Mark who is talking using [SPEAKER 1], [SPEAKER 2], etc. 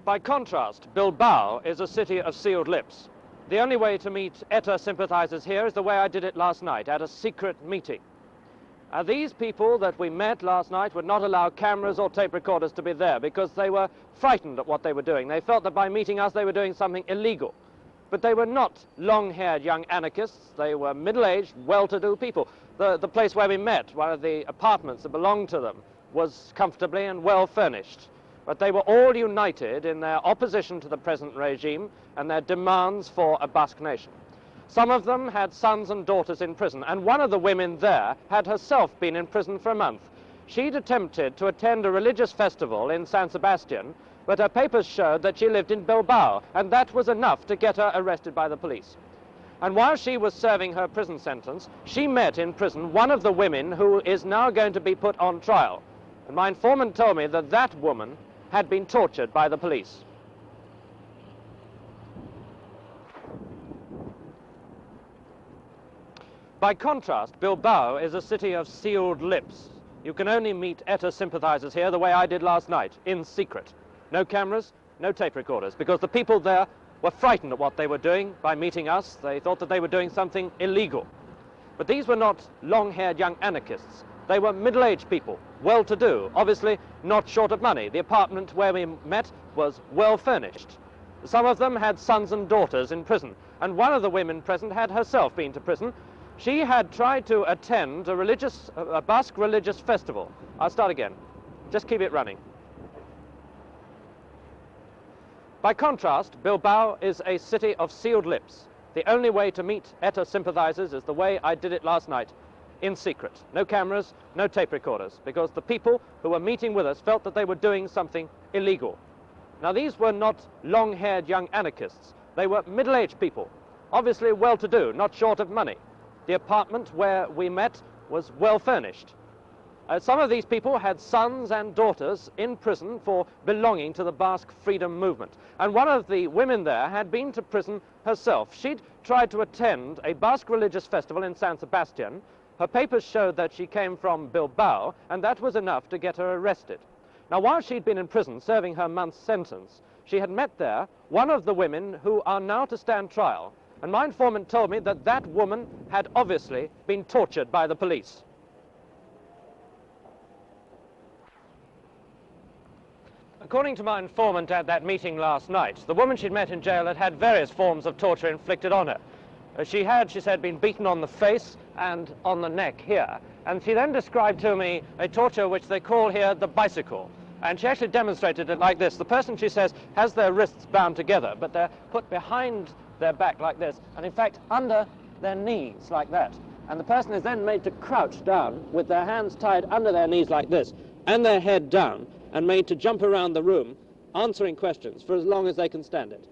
[SPEAKER 1] By contrast, Bilbao is a city of sealed lips. The only way to meet ETA sympathizers here is the way I did it last night, at a secret meeting. These people that we met last night would not allow cameras or tape recorders to be there because they were frightened at what they were doing. They felt that by meeting us they were doing something illegal. But they were not long-haired young anarchists. They were middle-aged, well-to-do people. The place where we met, one of the apartments that belonged to them, was comfortably and well-furnished. But they were all united in their opposition to the present regime and their demands for a Basque nation. Some of them had sons and daughters in prison, and one of the women there had herself been in prison for a month. She'd attempted to attend a religious festival in San Sebastián, but her papers showed that she lived in Bilbao, and that was enough to get her arrested by the police. And while she was serving her prison sentence, she met in prison one of the women who is now going to be put on trial. And my informant told me that that woman had been tortured by the police. By contrast, Bilbao is a city of sealed lips. You can only meet ETA sympathizers here the way I did last night, in secret. No cameras, no tape recorders, because the people there were frightened at what they were doing by meeting us. They thought that they were doing something illegal. But these were not long-haired young anarchists. They were middle-aged people, well-to-do, obviously not short of money. The apartment where we met was well-furnished. Some of them had sons and daughters in prison, and one of the women present had herself been to prison. She had tried to attend a Basque religious festival. I'll start again. Just keep it running. By contrast, Bilbao is a city of sealed lips. The only way to meet ETA sympathizers is the way I did it last night, in secret. No cameras, no tape recorders, because the people who were meeting with us felt that they were doing something illegal. Now, these were not long-haired young anarchists. They were middle-aged people, obviously well-to-do, not short of money. The apartment where we met was well-furnished. Some of these people had sons and daughters in prison for belonging to the Basque freedom movement. And one of the women there had been to prison herself. She'd tried to attend a Basque religious festival in San Sebastián. Her papers showed that she came from Bilbao, and that was enough to get her arrested. Now, while she'd been in prison serving her month's sentence, she had met there one of the women who are now to stand trial. And my informant told me that that woman had obviously been tortured by the police. According to my informant at that meeting last night, the woman she'd met in jail had had various forms of torture inflicted on her. She had, she said, been beaten on the face and on the neck here. And she then described to me a torture which they call here the bicycle. And she actually demonstrated it like this. The person, she says, has their wrists bound together, but they're put behind their back like this, and in fact under their knees like that. And the person is then made to crouch down with their hands tied under their knees like this, and their head down, and made to jump around the room answering questions for as long as they can stand it.